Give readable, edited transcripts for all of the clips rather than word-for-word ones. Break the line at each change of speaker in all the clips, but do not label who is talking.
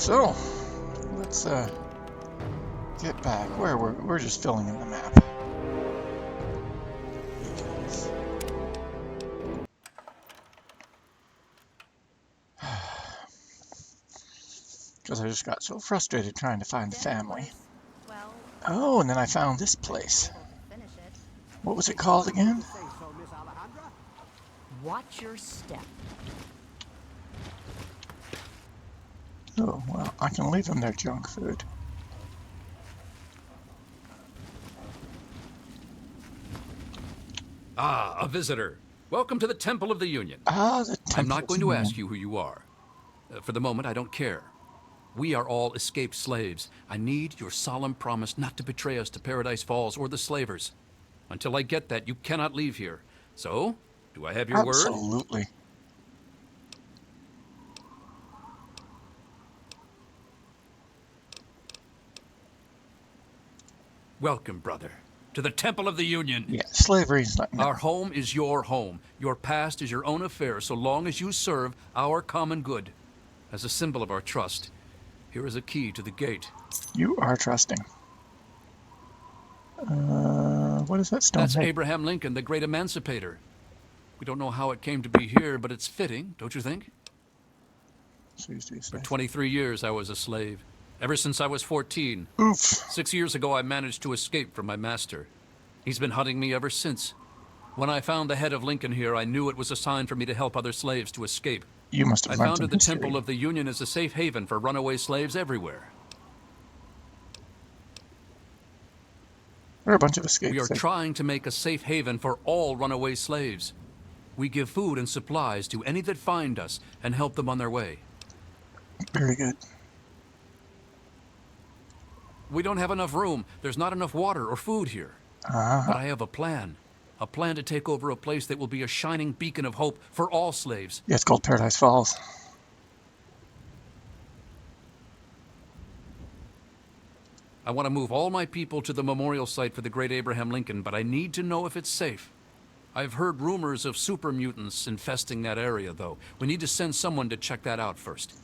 So, let's get back. Where we're just filling in the map. Because I just got so frustrated trying to find the family. Oh, and then I found this place. What was it called again?
Watch your step.
Oh, well, I can leave them their junk food.
Ah, a visitor. Welcome to the Temple of the Union.
Ah, the Temple.
I'm not going to ask you who you are. For the moment, I don't care. We are all escaped slaves. I need your solemn promise not to betray us to Paradise Falls or the slavers. Until I get that, you cannot leave here. So, do I have your word?
Absolutely.
Welcome, brother, to the Temple of the Union.
Yeah, slavery's not... No.
Our home is your home. Your past is your own affair, so long as you serve our common good. As a symbol of our trust, here is a key to the gate.
You are trusting. What is that stone?
That's Abraham Lincoln, the great emancipator. We don't know how it came to be here, but it's fitting, don't you think? For 23 years, I was a slave. Ever since I was 14.
Oof.
6 years ago, I managed to escape from my master. He's been hunting me ever since. When I found the head of Lincoln here, I knew it was a sign for me to help other slaves to escape.
You must have
I
learned
founded the
history.
Temple of the Union as a safe haven for runaway slaves everywhere.
There are a bunch of escapes.
We are trying to make a safe haven for all runaway slaves. We give food and supplies to any that find us and help them on their way.
Very good.
We don't have enough room. There's not enough water or food here. But I have a plan. A plan to take over a place that will be a shining beacon of hope for all slaves.
Yeah, it's called Paradise Falls.
I want to move all my people to the memorial site for the great Abraham Lincoln, but I need to know if it's safe. I've heard rumors of super mutants infesting that area, though. We need to send someone to check that out first.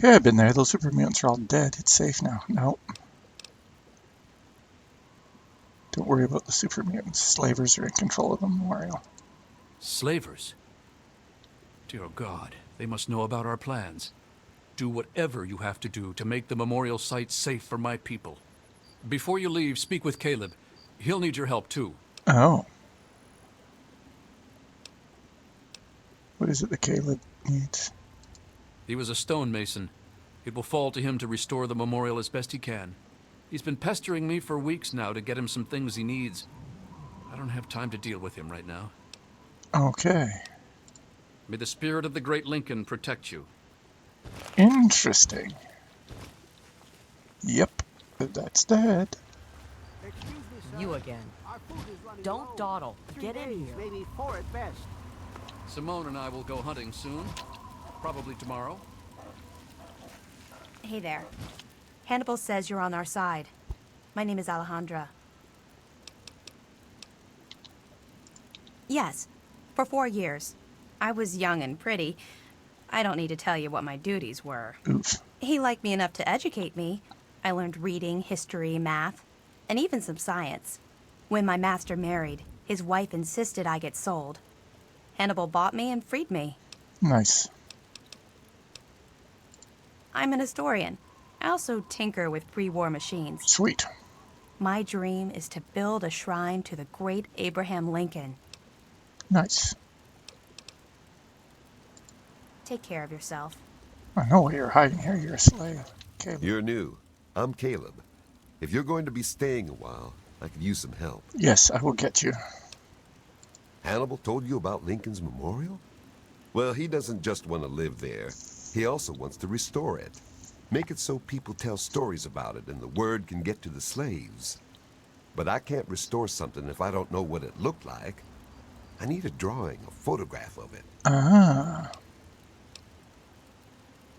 Yeah, I've been there. Those super mutants are all dead. It's safe now. Nope. Don't worry about the super mutants. Slavers are in control of the memorial.
Slavers? Dear God, they must know about our plans. Do whatever you have to do to make the memorial site safe for my people. Before you leave, speak with Caleb. He'll need your help, too.
Oh. What is it that Caleb needs?
He was a stonemason. It will fall to him to restore the memorial as best he can. He's been pestering me for weeks now to get him some things he needs. I don't have time to deal with him right now.
Okay.
May the spirit of the great Lincoln protect you.
Interesting. Yep, that's that.
You again. Don't dawdle. Get in here.
Maybe 4 at best.
Simone and I will go hunting soon. Probably tomorrow.
Hey there. Hannibal says you're on our side. My name is Alejandra. Yes, for 4 years. I was young and pretty. I don't need to tell you what my duties were.
Oof.
He liked me enough to educate me. I learned reading, history, math, and even some science. When my master married, his wife insisted I get sold. Hannibal bought me and freed me.
Nice.
I'm an historian. I also tinker with pre-war machines.
Sweet.
My dream is to build a shrine to the great Abraham Lincoln.
Nice.
Take care of yourself.
I know why you're hiding here. You're a slave. Caleb.
You're new. I'm Caleb. If you're going to be staying a while, I could use some help.
Yes, I will get you.
Hannibal told you about Lincoln's memorial? Well, he doesn't just want to live there. He also wants to restore it. Make it so people tell stories about it and the word can get to the slaves. But I can't restore something if I don't know what it looked like. I need a drawing, a photograph of it.
Ah.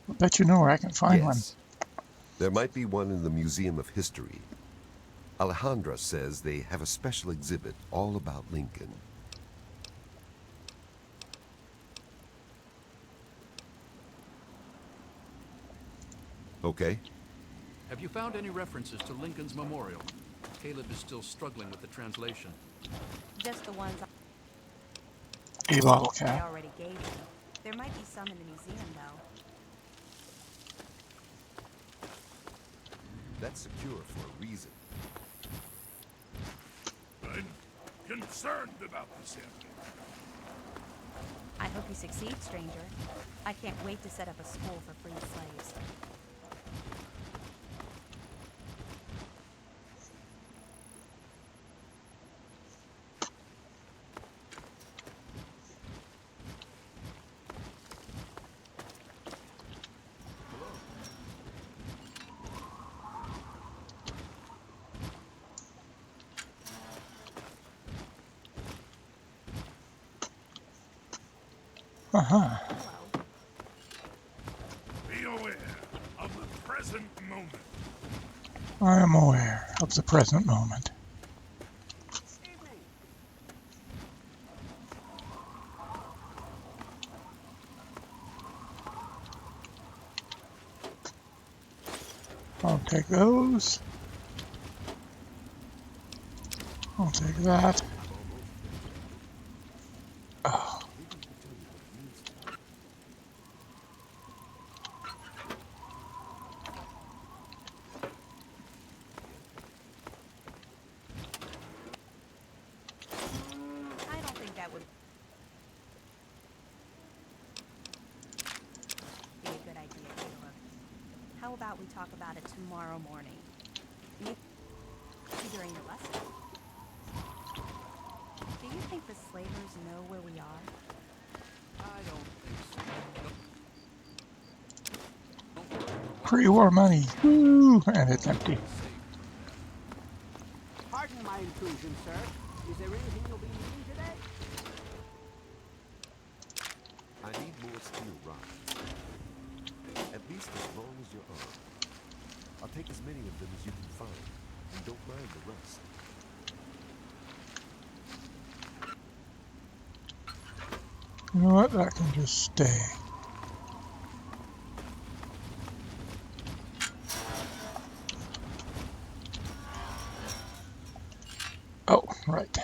I bet you know where I can find one.
There might be one in the Museum of History. Alejandra says they have a special exhibit all about Lincoln. Okay.
Have you found any references to Lincoln's memorial? Caleb is still struggling with the translation.
Just the ones
A bottle
I
cap.
already gave you. There might be some in the museum, though.
That's secure for a reason.
I'm concerned about this area.
I hope you succeed, stranger. I can't wait to set up a school for freed slaves.
Uh-huh.
Be aware of the present moment.
I am aware of the present moment. I'll take those. I'll take that. Oh.
I don't think that would be a good idea, Caleb. How about we talk about it tomorrow morning? Maybe during the lesson. Do you think the slavers know where we are?
I don't think so.
Pre-war money. Woo! And it's empty.
Pardon my intrusion, sir. Is there anything you'll be needing today?
I need more steel rods. At least as long as your arm. I'll take as many of them as you can find. And don't mind the rest.
You know what? That can just stay. Oh, right.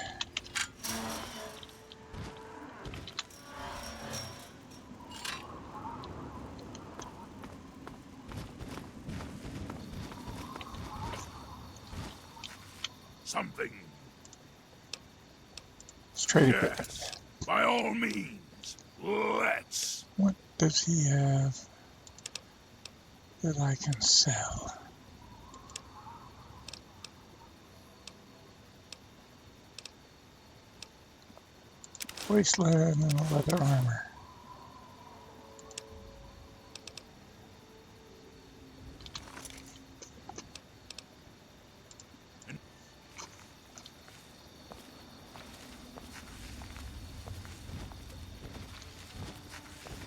Something.
Let's trade it.
Yes. By all means. Let's.
What does he have that I can sell? Wasteland and leather armor.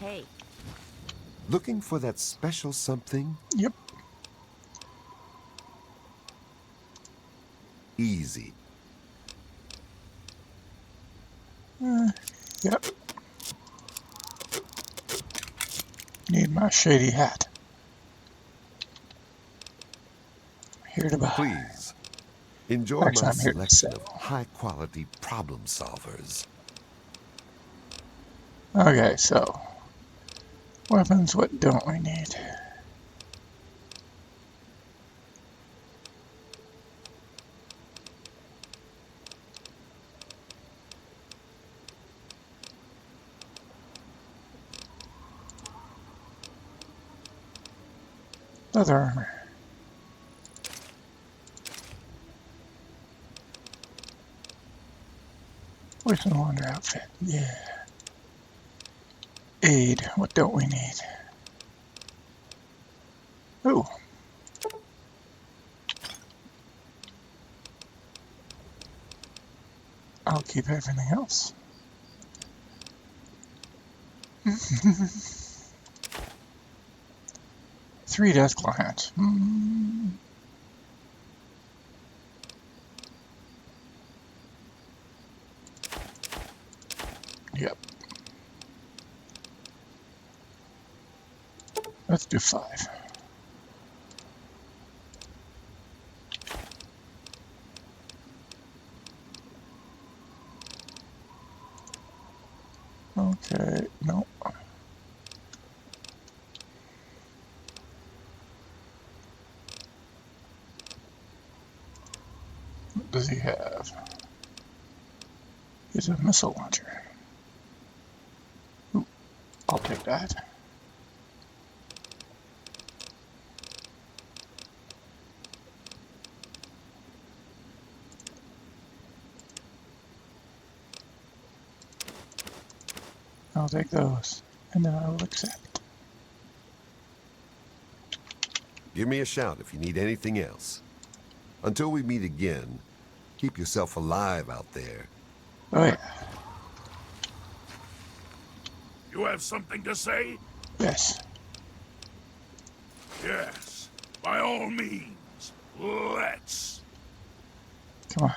Hey,
Looking for that special something?
Yep.
Easy.
Yep. Need my shady hat. Here to buy.
Please. Enjoy
Actually,
my
I'm here to
selection
sell.
of high-quality problem solvers.
Okay, so weapons, what don't we need? Leather armor. Wasteland Wander outfit. Yeah. Aid, what don't we need? Oh. I'll keep everything else. 3 death clients. Yep. Let's do 5. Okay, no. What does he have? He's a missile launcher. Ooh, I'll take that. I'll take those, and then I will accept.
Give me a shout if you need anything else. Until we meet again, keep yourself alive out there.
Oh yeah,
You have something to say?
yes.
Yes. By all means. Let's.
Come on.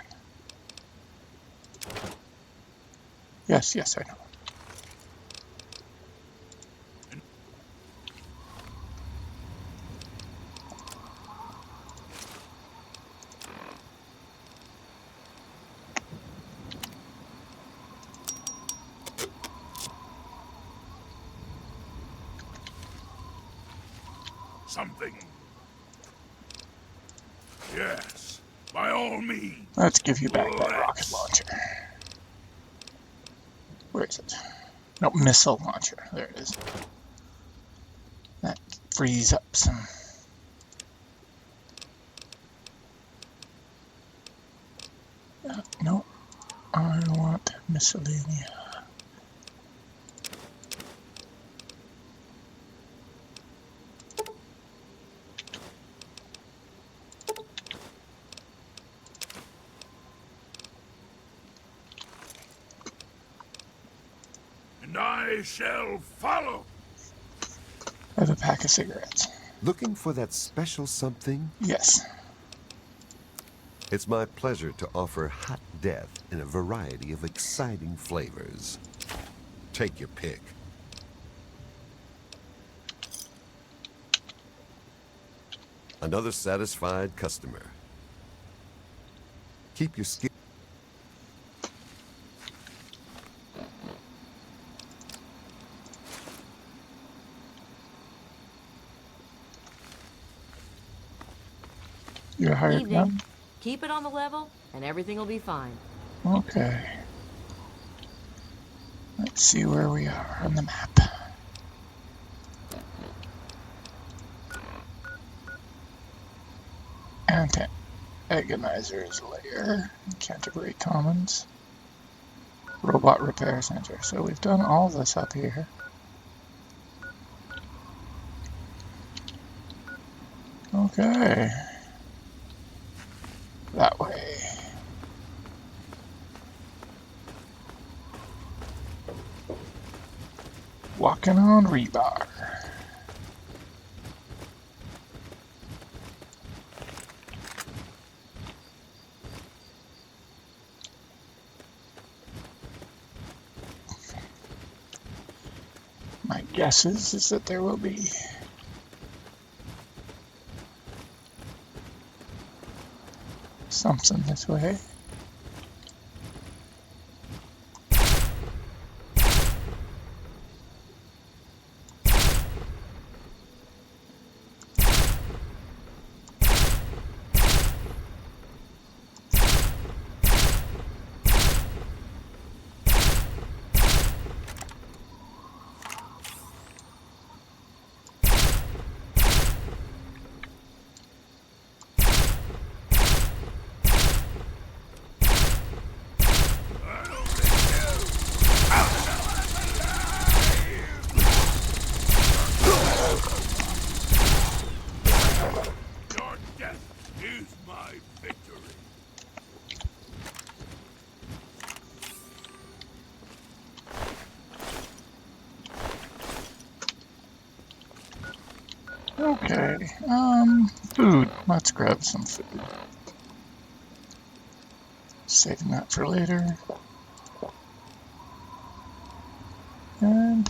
Yes, yes, I know.
Something. Yes. By all means.
Let's give you back that rocket
Let's.
launcher. Where is it? No, missile launcher. There it is. That frees up some. No, I want miscellanea.
And I shall follow.
I have a pack of cigarettes.
Looking for that special something?
Yes.
It's my pleasure to offer hot death in a variety of exciting flavors. Take your pick. Another satisfied customer. Keep your skin.
You're a hired
Evening.
gun?
Keep it on the level, and everything will be fine.
Okay. Let's see where we are on the map. Antagonizer's lair, Canterbury Commons, Robot Repair Center. So we've done all this up here. Okay. That way. Walking on rebar. My guess is that there will be something this way.
Your death is my victory.
Okay, food. Let's grab some food. Saving that for later. And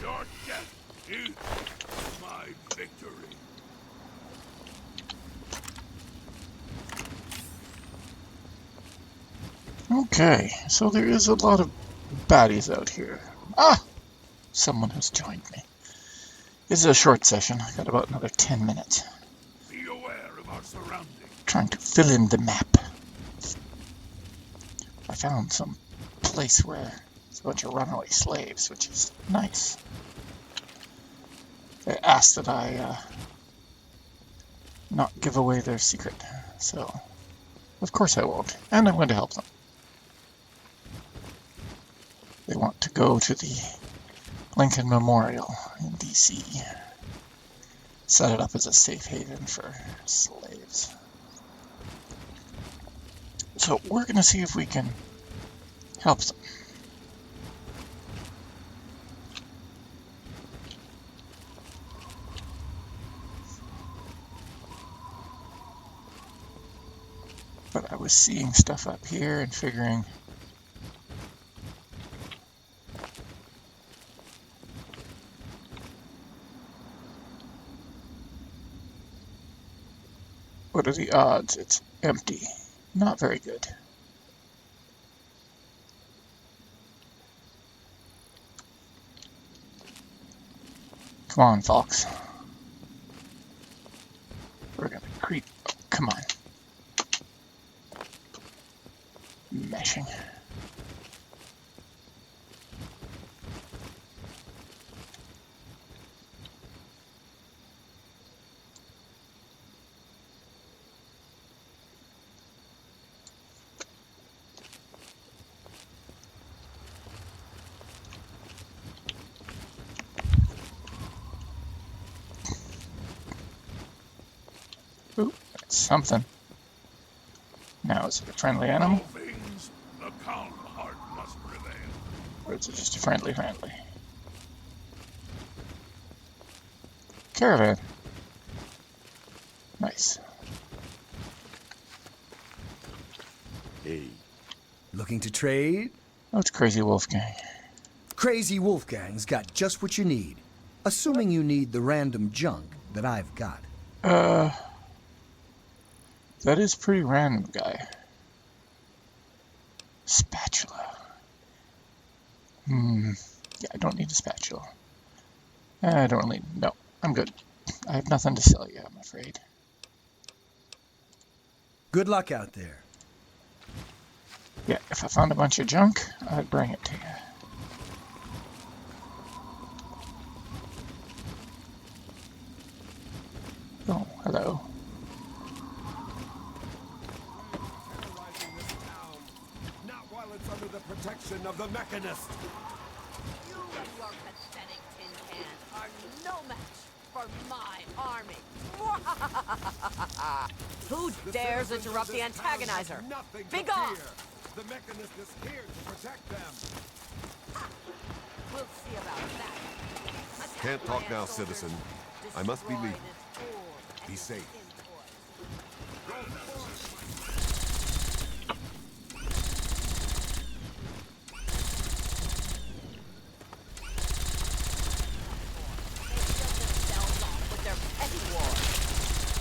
Your death is my victory.
Okay, so there is a lot of baddies out here. Ah! Someone has joined me. This is a short session. I got about another 10 minutes.
Be aware of our surroundings.
Trying to fill in the map. I found some place where there's a bunch of runaway slaves, which is nice. They asked that I not give away their secret, so of course I won't, and I'm going to help them. They want to go to the Lincoln Memorial in DC. Set it up as a safe haven for slaves. So we're going to see if we can help them. But I was seeing stuff up here and figuring what are the odds? It's empty. Not very good. Come on, Fox. We're gonna creep. Oh, come on. Meshing. Ooh, that's something. Now, is it a friendly animal?
All things, the calm heart must prevail.
Or is it just a friendly? Caravan. Nice.
Hey. Looking to trade?
Oh, it's Crazy Wolfgang.
Crazy Wolfgang's got just what you need. Assuming you need the random junk that I've got.
That is pretty random, guy. Spatula. Yeah, I don't need a spatula. I don't really... No, I'm good. I have nothing to sell you, I'm afraid.
Good luck out there.
Yeah, if I found a bunch of junk, I'd bring it to you. Oh, hello.
Terrorizing this town, not while it's under the protection of the Mechanist.
You and your pathetic tin cans are no match for my army. Who dares
citizens
interrupt
of
the
this town have
antagonizer?
nothing
Be
to
gone!
fear. The Mechanist is here to protect them.
We'll see about that. Attack
Can't talk
land
now,
soldiers.
citizen. I must be
Destroy
leaving.
this fool.
Be safe.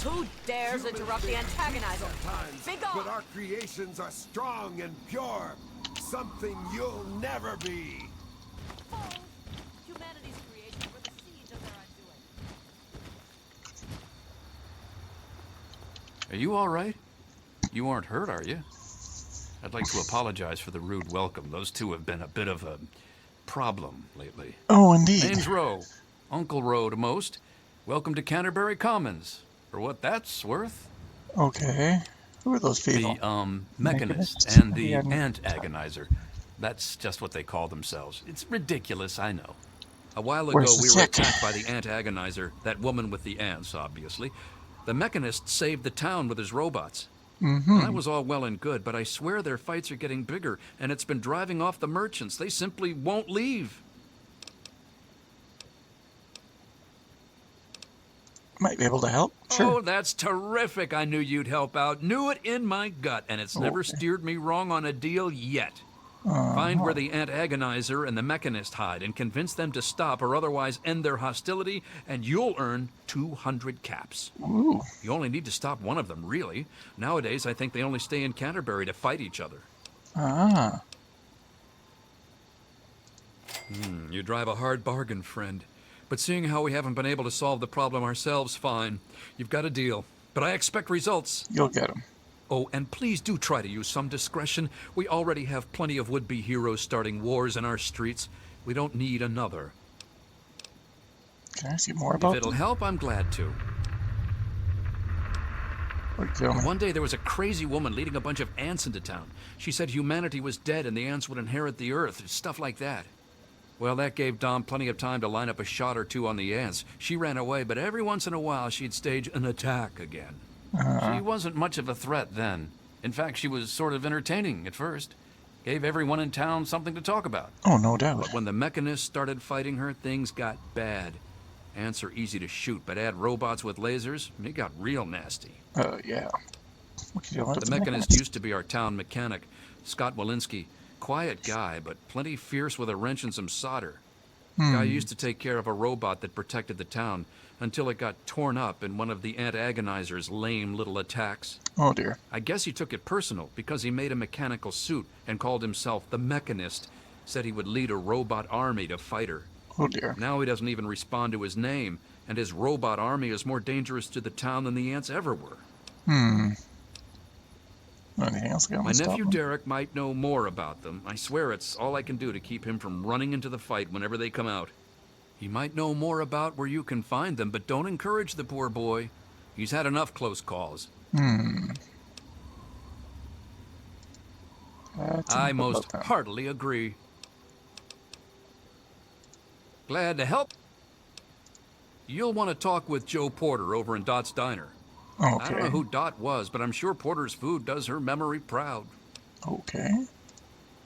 Who dares interrupt the antagonizer?
Sometimes,
Be gone!
but our creations are strong and pure. Something you'll never be.
Humanity's creation were the seeds of their undoing.
Are you all right? You aren't hurt, are you? I'd like to apologize for the rude welcome. Those two have been a bit of a problem lately.
Oh, indeed.
Name's Rowe. Uncle Rowe to most. Welcome to Canterbury Commons. For what that's worth.
Okay. Who are those people?
The, Mechanist
Mechanists?
and the
Yeah,
Ant Agonizer. That's just what they call themselves. It's ridiculous, I know. A while
Where's
ago,
the
we were
sick?
attacked by the ant agonizer, that woman with the ants, obviously. The mechanist saved the town with his robots. Well, that was all well and good, but I swear their fights are getting bigger, and it's been driving off the merchants. They simply won't leave.
Might be able to help. Sure.
Oh, that's terrific. I knew you'd help out. Knew it in my gut, and it's never
Okay.
steered me wrong on a deal yet. Find where the ant agonizer and the mechanist hide and convince them to stop or otherwise end their hostility, and you'll earn 200 caps.
Ooh.
You only need to stop one of them, really. Nowadays, I think they only stay in Canterbury to fight each other.
Ah.
You drive a hard bargain, friend. But seeing how we haven't been able to solve the problem ourselves, fine. You've got a deal. But I expect results.
You'll get him.
Oh, and please do try to use some discretion. We already have plenty of would-be heroes starting wars in our streets. We don't need another.
Can I see more about
If it'll
them?
help, I'm glad to.
Or kill me?
One day there was a crazy woman leading a bunch of ants into town. She said humanity was dead and the ants would inherit the earth, stuff like that. Well, that gave Dom plenty of time to line up a shot or two on the ants. She ran away, but every once in a while she'd stage an attack again. She wasn't much of a threat then. In fact, she was sort of entertaining at first. Gave everyone in town something to talk about.
Oh, no doubt.
But when the mechanists started fighting her, things got bad. Ants are easy to shoot, but add robots with lasers, and it got real nasty.
Yeah. What can you do with
The mechanist used to be our town mechanic, Scott Walensky. Quiet guy, but plenty fierce with a wrench and some solder. Guy used to take care of a robot that protected the town until it got torn up in one of the ant agonizer's lame little attacks.
Oh, dear.
I guess he took it personal because he made a mechanical suit and called himself the Mechanist. Said he would lead a robot army to fight her.
Oh, dear.
Now he doesn't even respond to his name, and his robot army is more dangerous to the town than the ants ever were.
Anything else going
My
to stop
nephew
him?
Derek might know more about them. I swear it's all I can do to keep him from running into the fight whenever they come out. He might know more about where you can find them, but don't encourage the poor boy. He's had enough close calls. I most heartily agree. Glad to help. You'll want to talk with Joe Porter over in Dot's Diner. I don't know
Okay.
who Dot was, but I'm sure Porter's food does her memory proud.
Okay.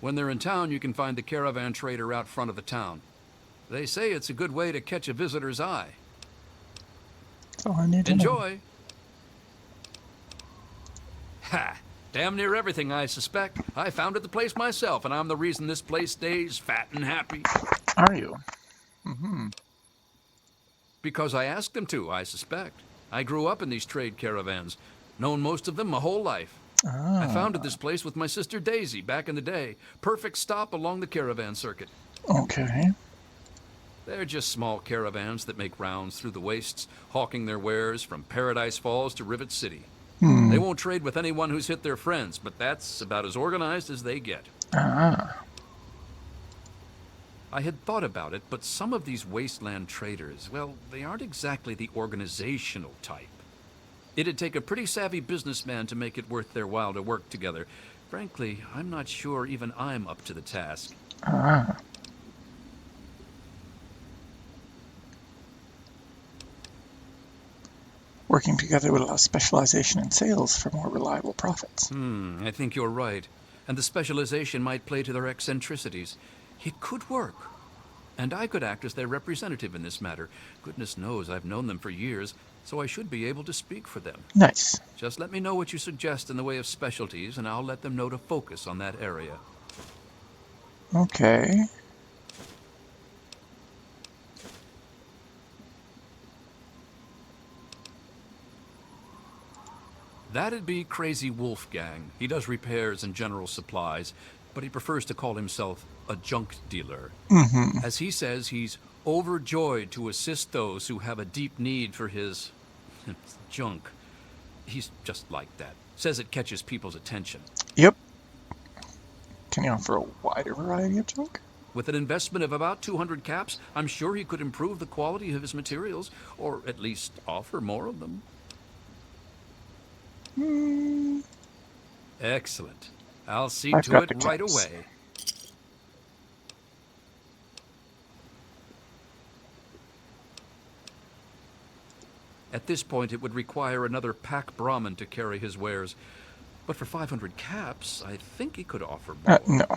When they're in town, you can find the caravan trader out front of the town. They say it's a good way to catch a visitor's eye.
That's all I need to know.
Enjoy! Ha! Damn near everything, I suspect. I founded the place myself, and I'm the reason this place stays fat and happy.
Are you?
Because I asked them to, I suspect. I grew up in these trade caravans, known most of them my whole life. I founded this place with my sister Daisy back in the day. Perfect stop along the caravan circuit.
Okay.
They're just small caravans that make rounds through the wastes, hawking their wares from Paradise Falls to Rivet City. They won't trade with anyone who's hit their friends, but that's about as organized as they get. I had thought about it, but some of these wasteland traders, well, they aren't exactly the organizational type. It'd take a pretty savvy businessman to make it worth their while to work together. Frankly, I'm not sure even I'm up to the task.
Working together would allow specialization in sales for more reliable profits.
I think you're right. And the specialization might play to their eccentricities. It could work. And I could act as their representative in this matter. Goodness knows I've known them for years, so I should be able to speak for them.
Nice.
Just let me know what you suggest in the way of specialties, and I'll let them know to focus on that area.
Okay.
That'd be Crazy Wolfgang. He does repairs and general supplies, but he prefers to call himself a junk dealer. As he says, he's overjoyed to assist those who have a deep need for his junk. He's just like that. Says it catches people's attention.
Yep. Can you offer a wider variety of junk?
With an investment of about 200 caps, I'm sure he could improve the quality of his materials, or at least offer more of them. Excellent. I'll see
I've
to
got
it
the
right
caps.
away. At this point, it would require another pack Brahmin to carry his wares. But for 500 caps, I think he could offer more.
No.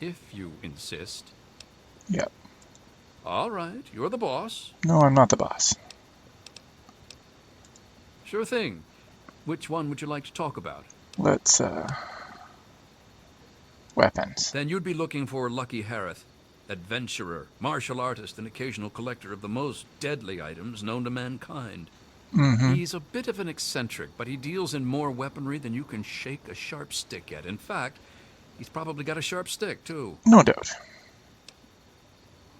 If you insist.
Yep.
All right, you're the boss.
No, I'm not the boss.
Sure thing. Which one would you like to talk about?
Let's, weapons.
Then you'd be looking for Lucky Harith, adventurer, martial artist, and occasional collector of the most deadly items known to mankind. He's a bit of an eccentric, but he deals in more weaponry than you can shake a sharp stick at. In fact, he's probably got a sharp stick, too.
No doubt.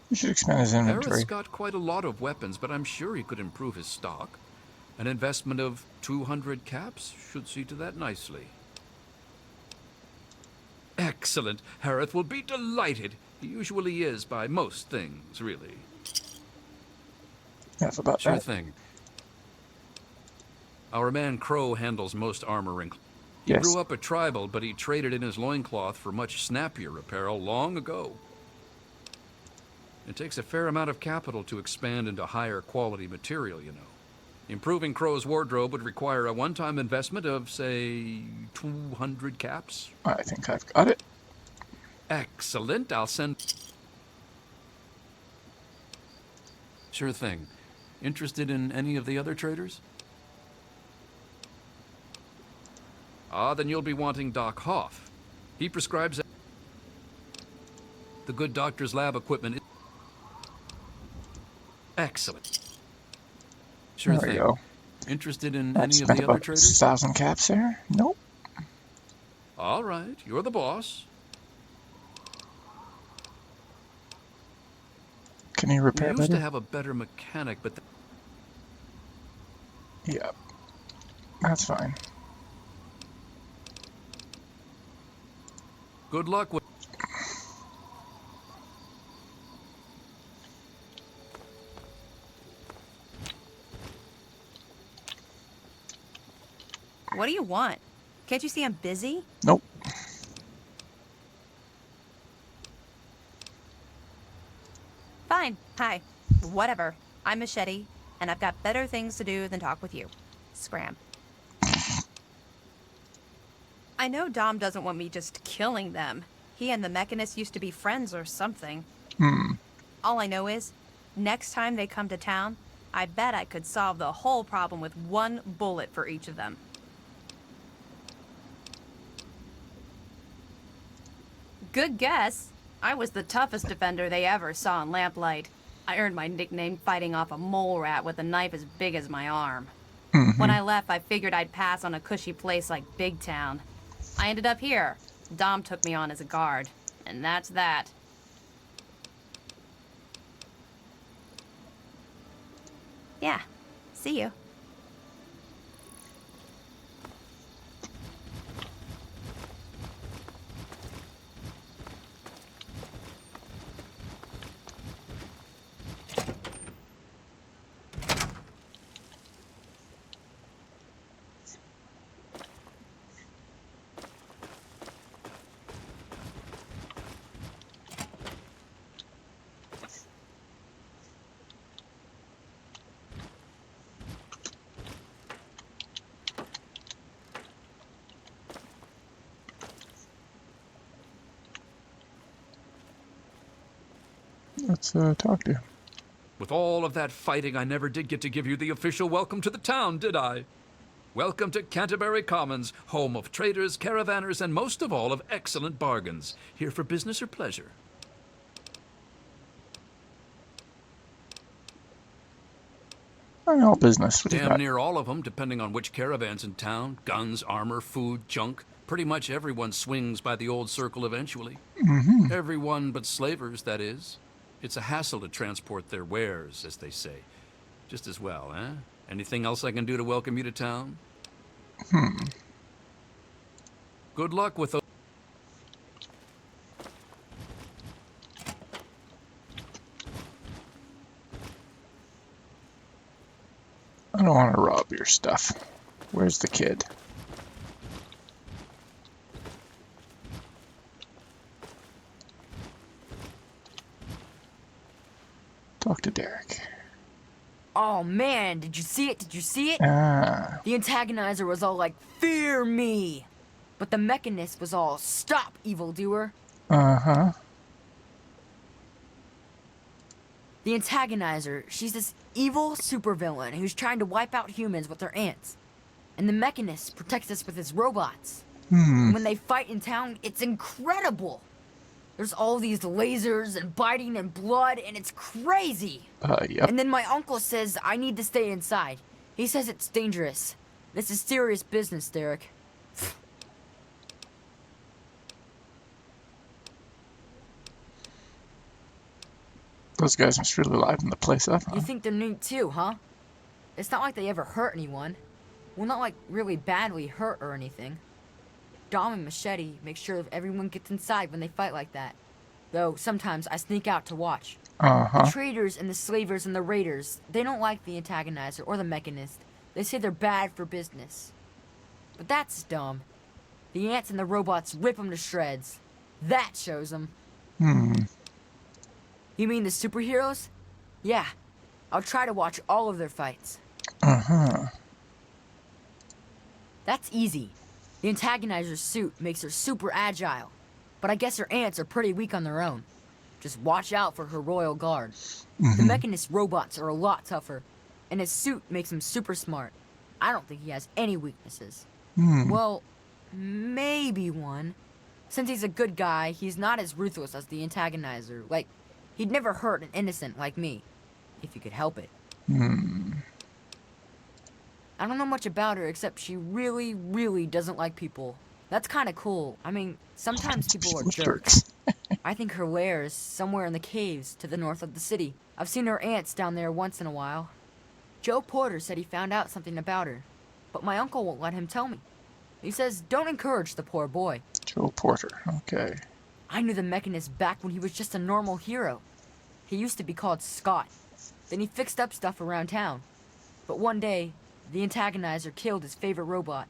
You should expand his inventory.
Harith's got quite a lot of weapons, but I'm sure he could improve his stock. An investment of 200 caps should see to that nicely. Excellent. Harith will be delighted. He usually is by most things, really.
Enough about
Sure
that.
thing. Our man Crow handles most armor. He
Yes.
grew up a tribal, but he traded in his loincloth for much snappier apparel long ago. It takes a fair amount of capital to expand into higher quality material, you know. Improving Crow's wardrobe would require a one-time investment of, say, 200 caps.
I think I've got it.
Excellent. I'll send... Sure thing. Interested in any of the other traders? Ah, then you'll be wanting Doc Hoff. He prescribes... The good doctor's lab equipment... Excellent. Sure
There we
thing.
go.
Interested in
I
any of
spent
the other
about
traders?
1,000 caps there. Nope.
All right, you're the boss.
Can he
We
repair
used to
better?
have a better mechanic, but...
Yeah. That's fine.
Good luck with...
What do you want? Can't you see I'm busy?
Nope.
Fine. Hi. Whatever. I'm Machete, and I've got better things to do than talk with you. Scram. I know Dom doesn't want me just killing them. He and the Mechanist used to be friends or something. All I know is, next time they come to town, I bet I could solve the whole problem with one bullet for each of them. Good guess. I was the toughest defender they ever saw in Lamplight. I earned my nickname fighting off a mole rat with a knife as big as my arm. When I left, I figured I'd pass on a cushy place like Big Town. I ended up here. Dom took me on as a guard. And that's that. Yeah. See you.
Let's talk to you.
With all of that fighting, I never did get to give you the official welcome to the town, did I? Welcome to Canterbury Commons, home of traders, caravanners, and most of all, of excellent bargains. Here for business or pleasure?
All business. What do you
Damn
got?
near all of them, depending on which caravan's in town. Guns, armor, food, junk. Pretty much everyone swings by the old circle eventually. Everyone but slavers, that is. It's a hassle to transport their wares, as they say. Just as well, eh? Anything else I can do to welcome you to town? Good luck with those.
I don't want to rob your stuff. Where's the kid? Talk to Derek.
Oh man, did you see it? Did you see it?
Ah.
The antagonizer was all like, "Fear me!" But the mechanist was all, "Stop, evildoer!"
Uh-huh.
The antagonizer, she's this evil supervillain who's trying to wipe out humans with her ants. And the mechanist protects us with his robots. And when they fight in town, it's incredible! There's all these lasers and biting and blood, and it's crazy!
Yep.
And then my uncle says I need to stay inside. He says it's dangerous. This is serious business, Derek.
Those guys must really liven the place up, huh?
You think they're neat too, huh? It's not like they ever hurt anyone. Well, not like really badly hurt or anything. Dom and Machete make sure everyone gets inside when they fight like that. Though sometimes I sneak out to watch.
Uh-huh.
The traders and the slavers and the raiders, they don't like the antagonizer or the mechanist. They say they're bad for business. But that's dumb. The ants and the robots rip them to shreds. That shows them. You mean the superheroes? Yeah. I'll try to watch all of their fights.
Uh-huh.
That's easy. The antagonizer's suit makes her super agile. But I guess her ants are pretty weak on their own. Just watch out for her royal guard. The mechanist robots are a lot tougher. And his suit makes him super smart. I don't think he has any weaknesses. Well, maybe one. Since he's a good guy, he's not as ruthless as the antagonizer. Like, he'd never hurt an innocent like me. If you could help it. I don't know much about her except she really, really doesn't like people. That's kind of cool. I mean, sometimes people are jerks. I think her lair is somewhere in the caves to the north of the city. I've seen her ants down there once in a while. Joe Porter said he found out something about her, but my uncle won't let him tell me. He says don't encourage the poor boy.
Joe Porter, okay.
I knew the mechanist back when he was just a normal hero. He used to be called Scott. Then he fixed up stuff around town. But one day, the antagonizer killed his favorite robot,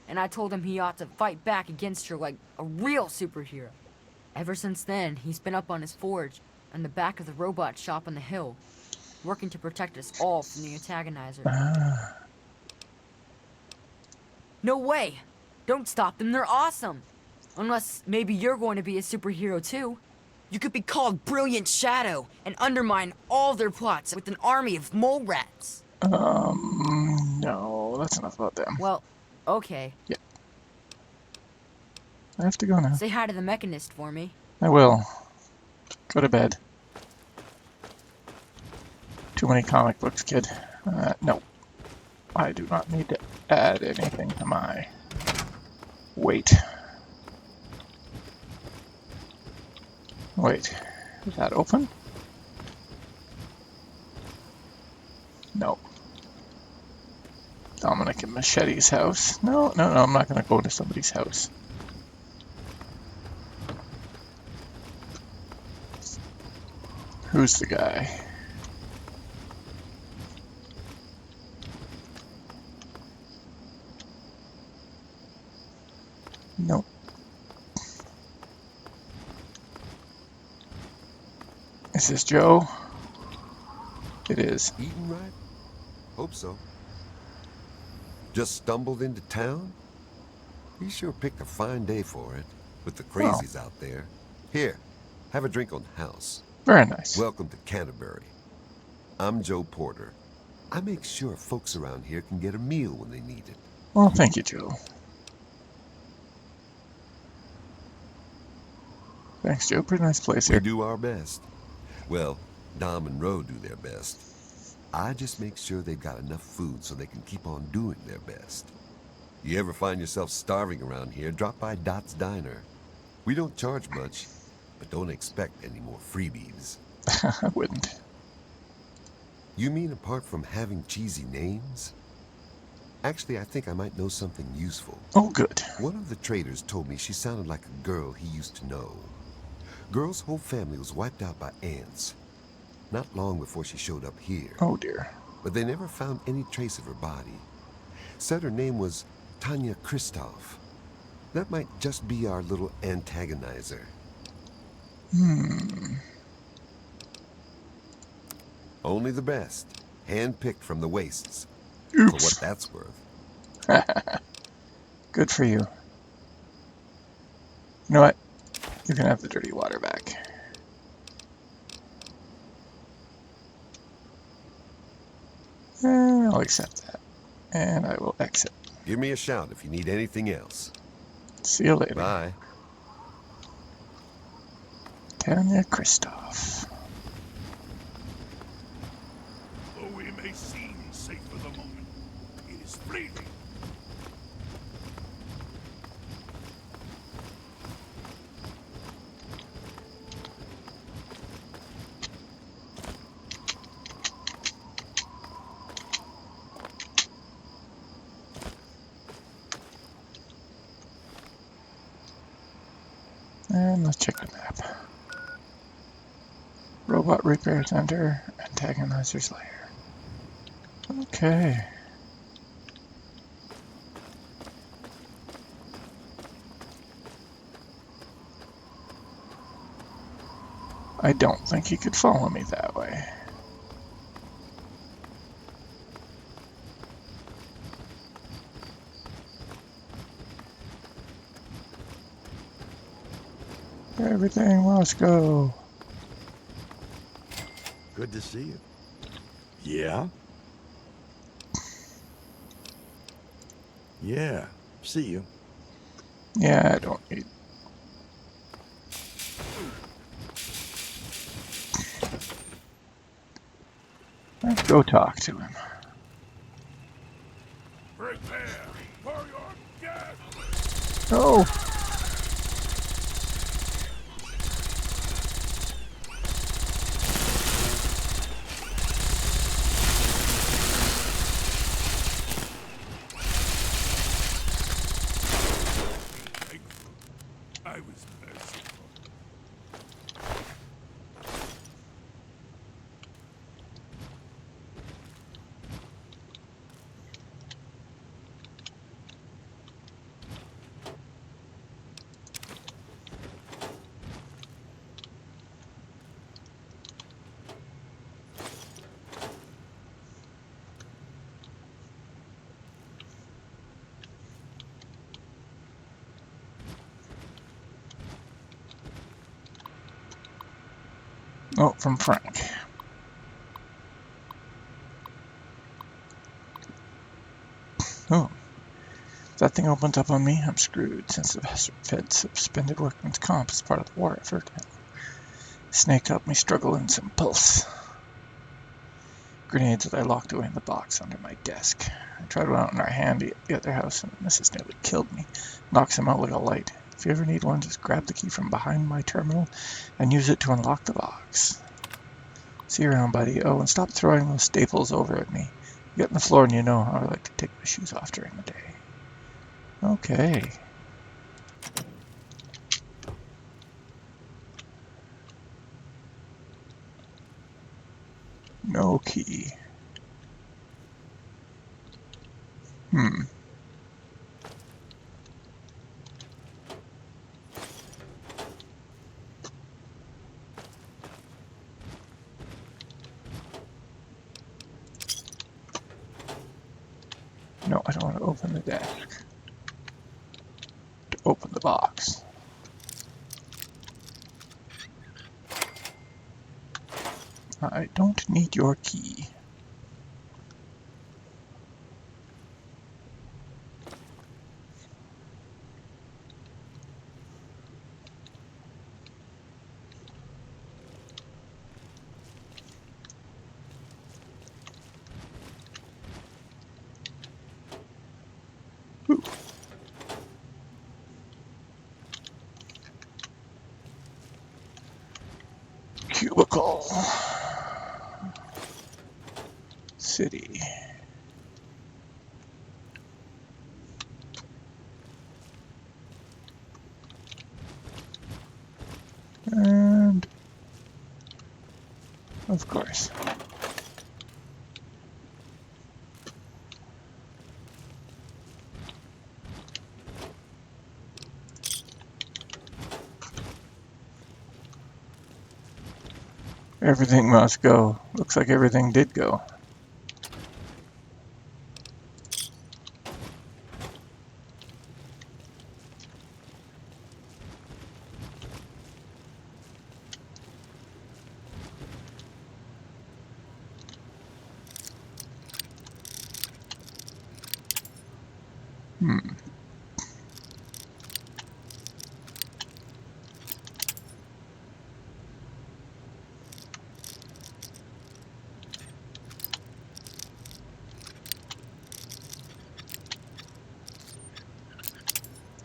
and I told him he ought to fight back against her like a real superhero. Ever since then, he's been up on his forge, in the back of the robot shop on the hill, working to protect us all from the antagonizer. No way! Don't stop them, they're awesome! Unless maybe you're going to be a superhero too. You could be called Brilliant Shadow and undermine all their plots with an army of mole rats.
No, that's enough about them.
Well, okay.
Yeah. I have to go now.
Say hi to the mechanist for me.
I will. Go to bed. Too many comic books, kid. No. I do not need to add anything to my weight. Wait, is that open? No. Dominic and Machete's house. No, I'm not going to go to somebody's house. Who's the guy? Nope. Is this Joe? It is.
Eating right? Hope so. Just stumbled into town? You sure picked a fine day for it, with the crazies out there. Here, have a drink on the house.
Very nice.
Welcome to Canterbury. I'm Joe Porter. I make sure folks around here can get a meal when they need it.
Well, thank you, Joe. Thanks, Joe. Pretty nice place
We
here.
do our best. Well, Dom and Ro do their best. I just make sure they've got enough food so they can keep on doing their best. You ever find yourself starving around here, drop by Dot's Diner. We don't charge much, but don't expect any more freebies.
I wouldn't.
You mean apart from having cheesy names? Actually, I think I might know something useful.
Oh, good.
One of the traders told me she sounded like a girl he used to know. Girl's whole family was wiped out by ants. Not long before she showed up here.
Oh, dear.
But they never found any trace of her body. Said her name was Tanya Kristoff. That might just be our little antagonizer. Only the best. Hand-picked from the wastes. For what
Oops.
that's worth.
Good for you. You know what? You can have the dirty water back. I'll accept that. And I will exit.
Give me a shout if you need anything else.
See you later.
Bye.
Tanya Kristoff.
Though we may seem safe for the moment, it is fleeting.
And let's check the map. Robot Repair Center, Antagonizer's Lair. Okay. I don't think he could follow me that way. Everything must go.
Good to see you. Yeah? Yeah, see you.
Yeah, I don't need. Let's go talk to him.
Prepare for your death!
Oh!
I was merciful.
Oh, from Frank. Oh. If that thing opens up on me, I'm screwed. Since the Fed suspended workman's comp as part of the war effort, Snake helped me struggle in some pulse. Grenades that I locked away in the box under my desk. I tried one out in our handy at the other house, and the missus nearly killed me. Knocks him out like a light. If you ever need one, just grab the key from behind my terminal and use it to unlock the box. See you around, buddy. Oh, and stop throwing those staples over at me. You get on the floor and you know how I like to take my shoes off during the day. Okay. No key. No, I don't want to open the desk. To open the box. I don't need your key. Ooh. Cubicle. City. And of course. Everything must go. Looks like everything did go. Hmm.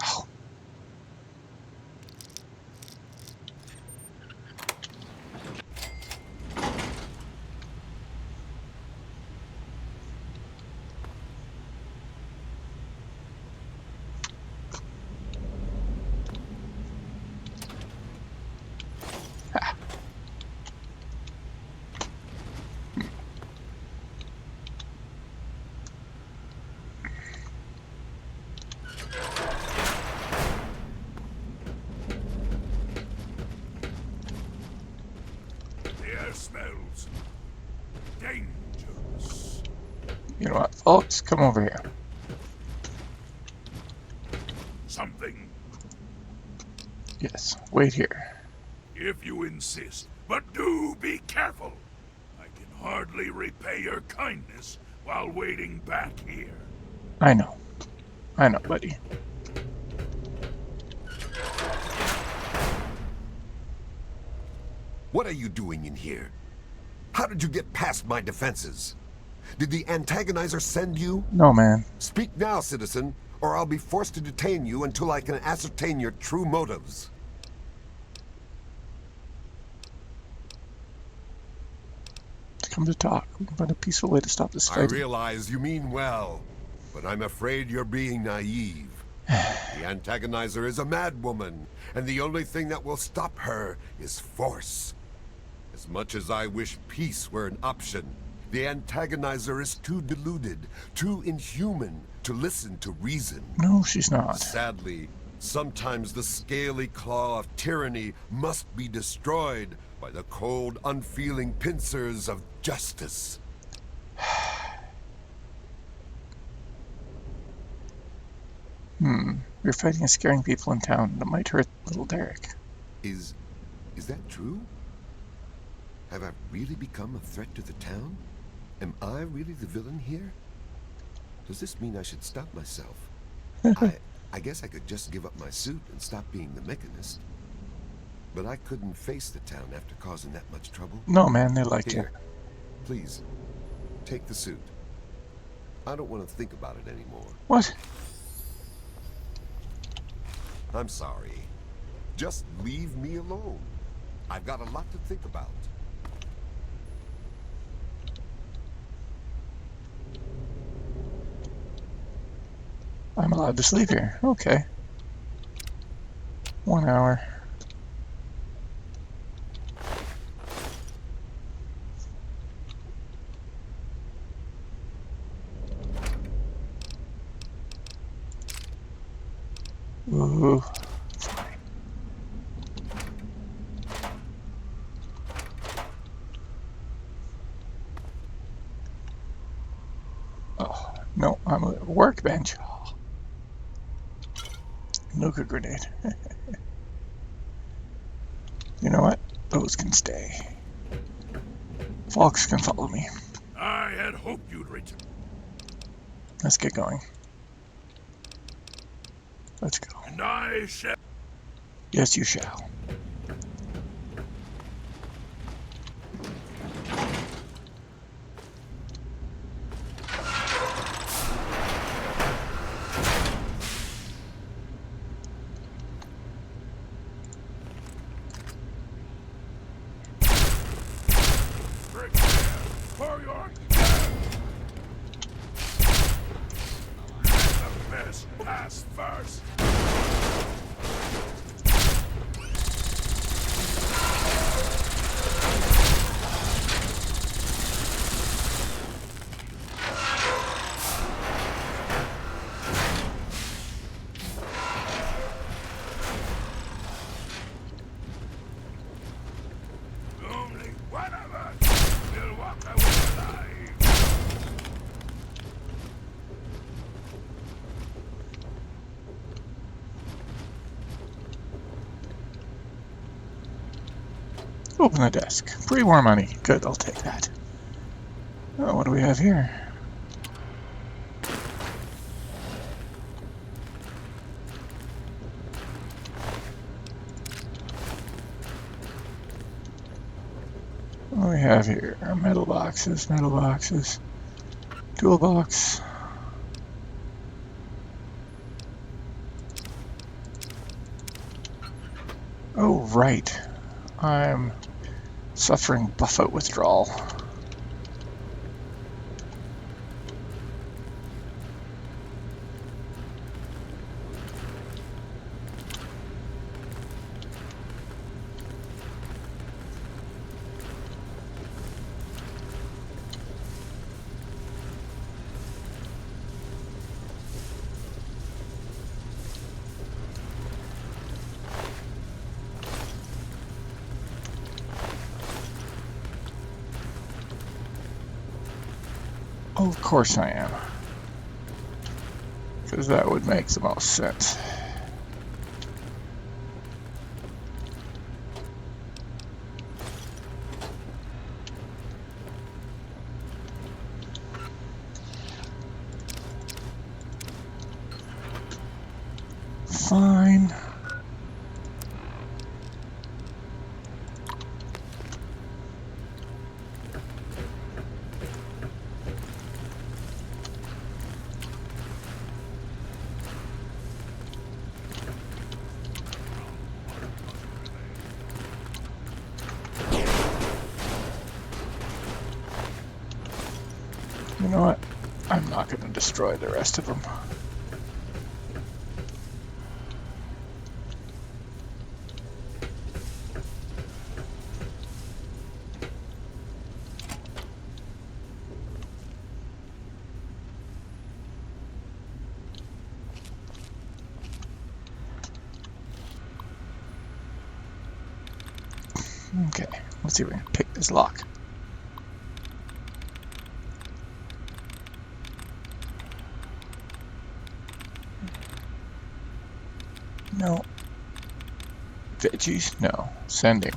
Oh.
The air smells dangerous.
You know what, folks? Come over here.
Something,
Yes, wait here.
if you insist. But do be careful. I can hardly repay your kindness while waiting back here.
I know, buddy.
What are you doing in here? How did you get past my defenses? Did the antagonizer send you?
No, man.
Speak now, citizen, or I'll be forced to detain you until I can ascertain your true motives.
Come to talk. We can find a peaceful way to stop this
I
fighting.
realize you mean well, but I'm afraid you're being naive. The antagonizer is a madwoman, and the only thing that will stop her is force. As much as I wish peace were an option, the antagonizer is too deluded, too inhuman to listen to reason.
No, she's not.
Sadly, sometimes the scaly claw of tyranny must be destroyed by the cold, unfeeling pincers of justice.
You're fighting and scaring people in town. That might hurt little Derek.
Is that true? Have I really become a threat to the town? Am I really the villain here? Does this mean I should stop myself? I guess I could just give up my suit and stop being the mechanist. But I couldn't face the town after causing that much trouble.
No, man, they like you.
Here, please, take the suit. I don't want to think about it anymore.
What?
I'm sorry. Just leave me alone. I've got a lot to think about.
I'm allowed to sleep here. Okay. 1 hour. Ooh. Oh, no, I'm a workbench. Nuka grenade. You know what? Those can stay. Fox can follow me.
I had hoped you'd return.
Let's get going. Let's go.
And I shall.
Yes, you shall.
Prepare for your death. Let the best pass first. Only one of us will walk away alive.
Open the desk. Pre-war money. Good, I'll take that. Oh, what do we have here? What do we have here? Metal boxes, toolbox. Oh, right. I'm suffering buff-out withdrawal. Oh, of course I am. Because that would make the most sense. Fine. You know what? I'm not going to destroy the rest of them. Okay, let's see if we can pick this lock. No. Veggies? No. Sending.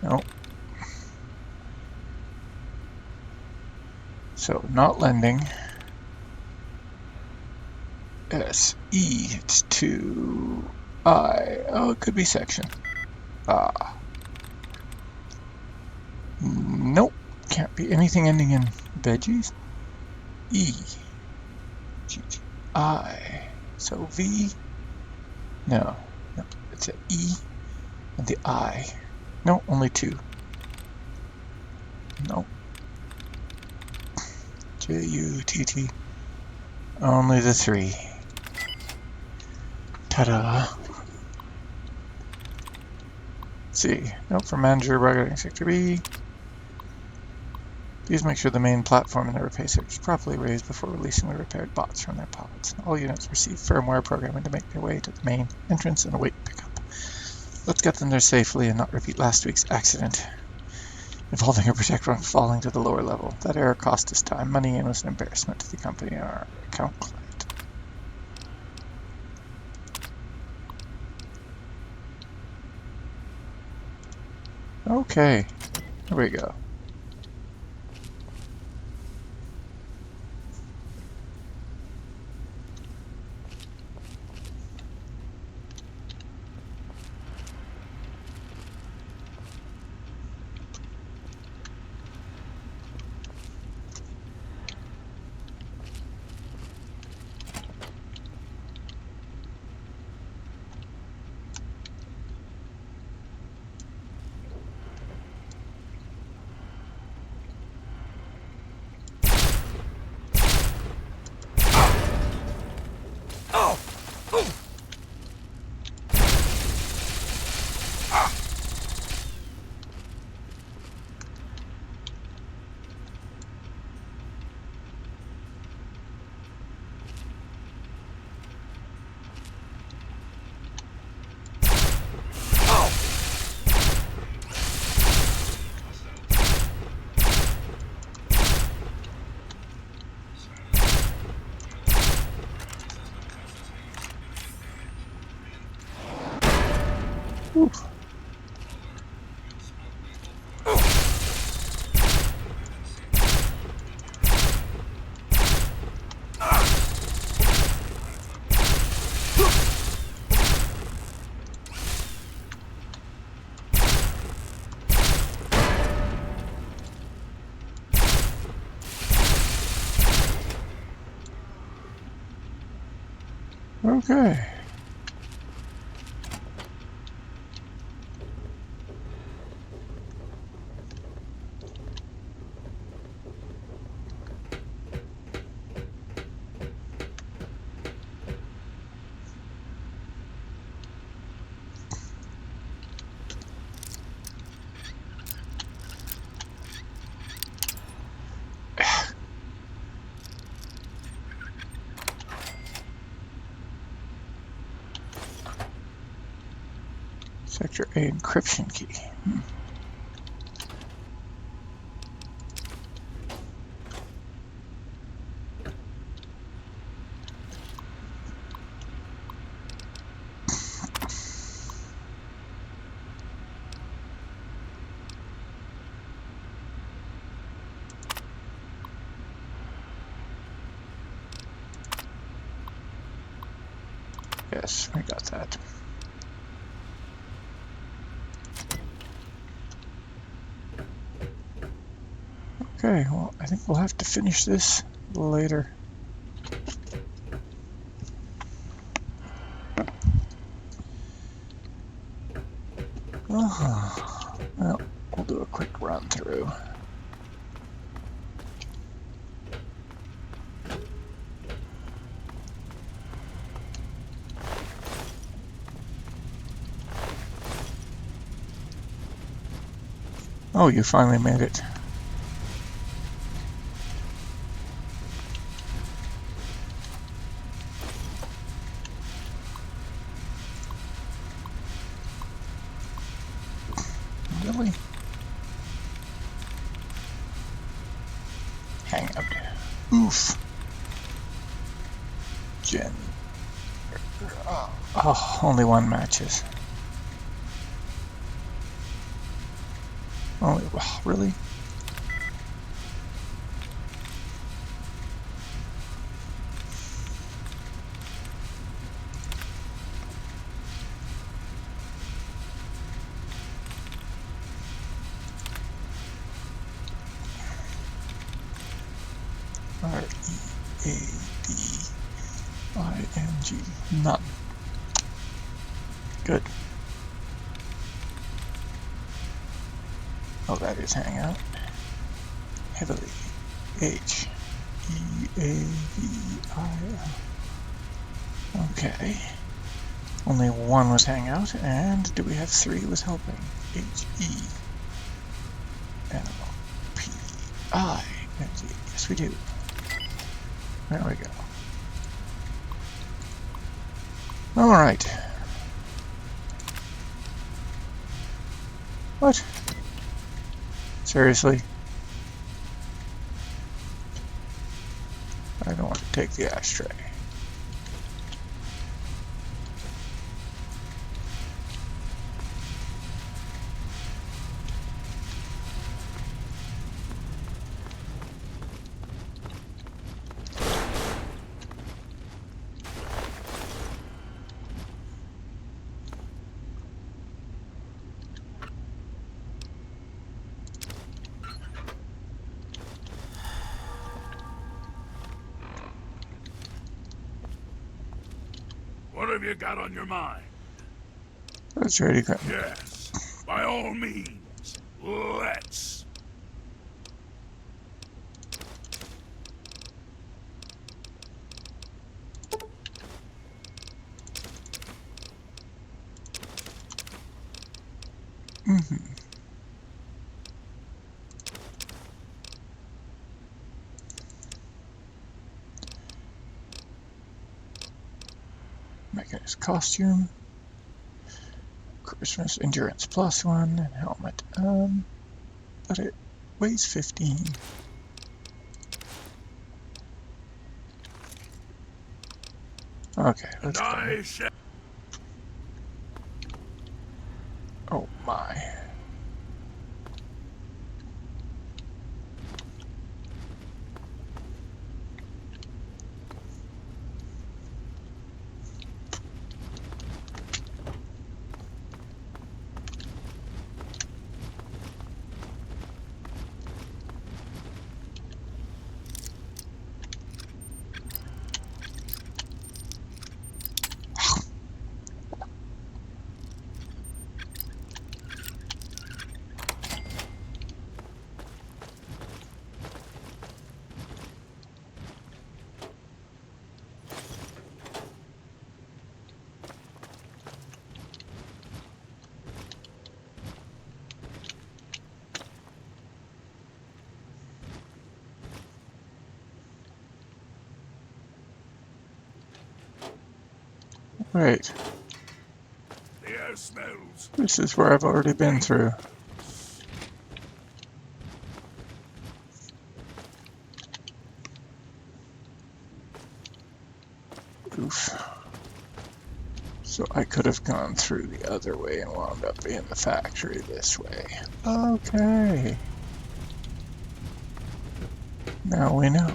No. So, not lending. S, E, it's 2, I. Oh, it could be section. Ah. Nope. Can't be anything ending in veggies. E, G, G, I. So, V. No. No. It's an E and the I. No, only 2. No. G.O.T.Y. Only the 3. Ta-da. See. Nope, for manager, bargaining sector B. Please make sure the main platform in the repair sector is properly raised before releasing the repaired bots from their pods. All units receive firmware programming to make their way to the main entrance and await pickup. Let's get them there safely and not repeat last week's accident involving a protector run falling to the lower level. That error cost us time, money, and was an embarrassment to the company and our account client. Okay, here we go. Oof. Okay. Sector A encryption key. Yes, I got that. Okay, well, I think we'll have to finish this later. Well, we'll do a quick run through. Oh, you finally made it. Really? Hang out. Oof. Jen. Oh, only one matches. Only, oh, really? R-E-A-D-I-N-G. None. Good. Oh, that is hangout. Heavily. H-E-A-V-I-L. Okay. Only one was hangout, and do we have three was helping? H-E-L-P-I-N-G. Yes, we do. There we go. All right. What? Seriously? I don't want to take the ashtray.
What have you got on your mind?
That's already got.
Yes, by all means, let's.
Mechanist costume. Christmas endurance +1 and helmet. But it weighs 15. Okay, let's go. Oh my. Wait,
The air smells.
this is where I've already been through. Oof. So I could have gone through the other way and wound up in the factory this way. Okay. Now we know.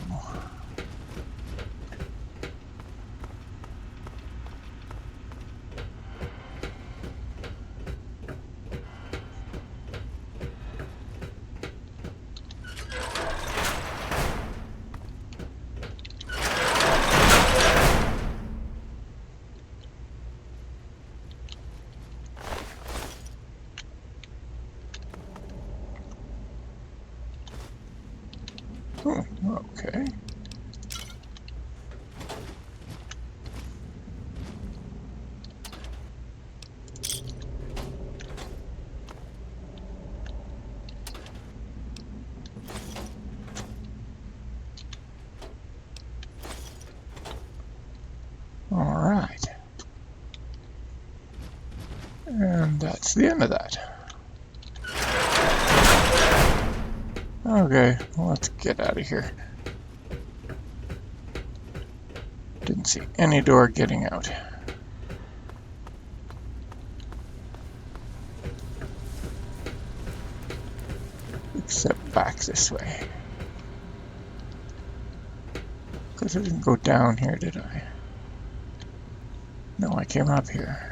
Oh, okay. All right. And that's the end of that. Okay, let's get out of here. Didn't see any door getting out. Except back this way. Because I didn't go down here, did I? No, I came up here.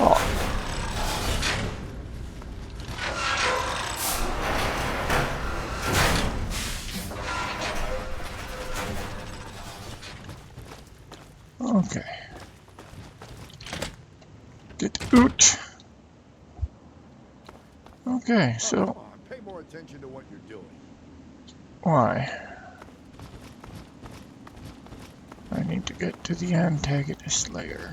Oh. Okay. Get out. Okay, so
Come on, pay more attention to what you're doing.
why? I need to get to the antagonist layer.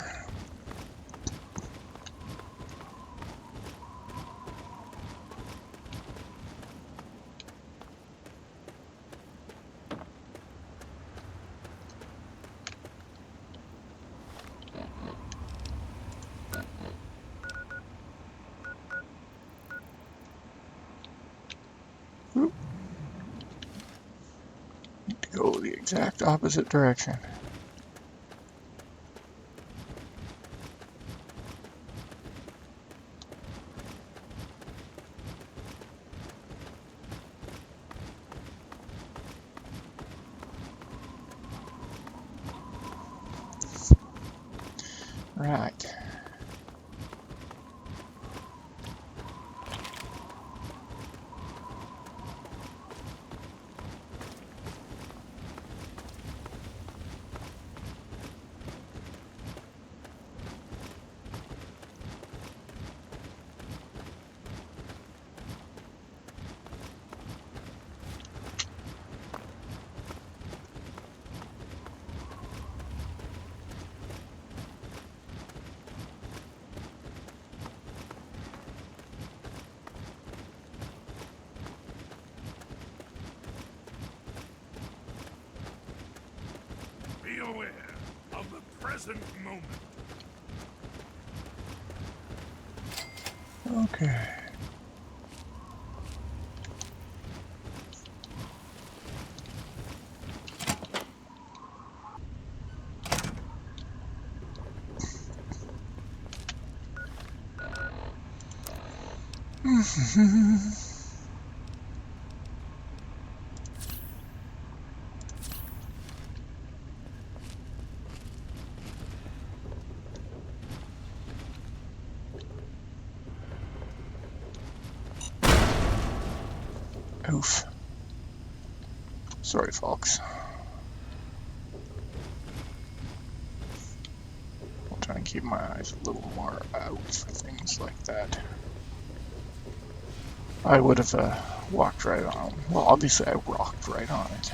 Oop. Need to go the exact opposite direction. Right.
Be aware of the present moment.
Okay. Oof. Sorry, folks. I'll try and keep my eyes a little more out for things like that. I would have walked right on. Well, obviously I rocked right on it.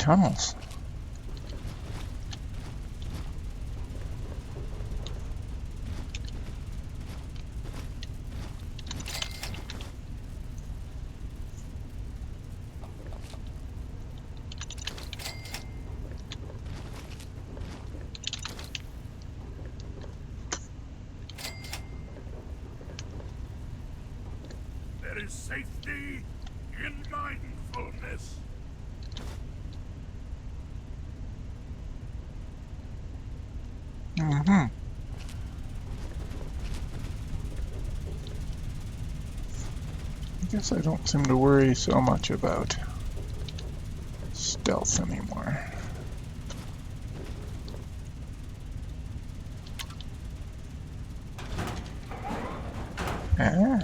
tunnels.
There is safety in mindfulness.
Mm-hmm. I guess I don't seem to worry so much about stealth anymore. Ah.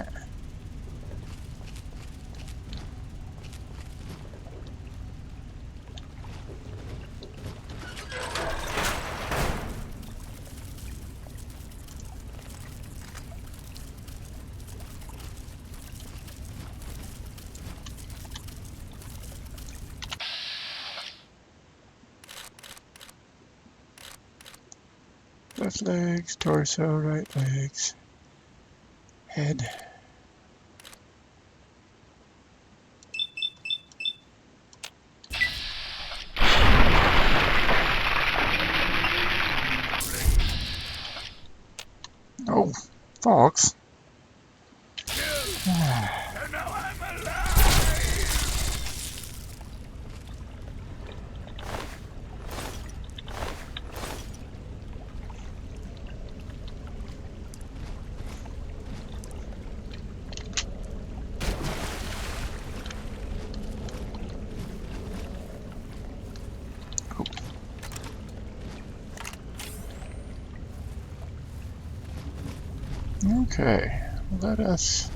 Left legs, torso, right legs, head. Oh, fox.
And now I'm alive!
Okay, let us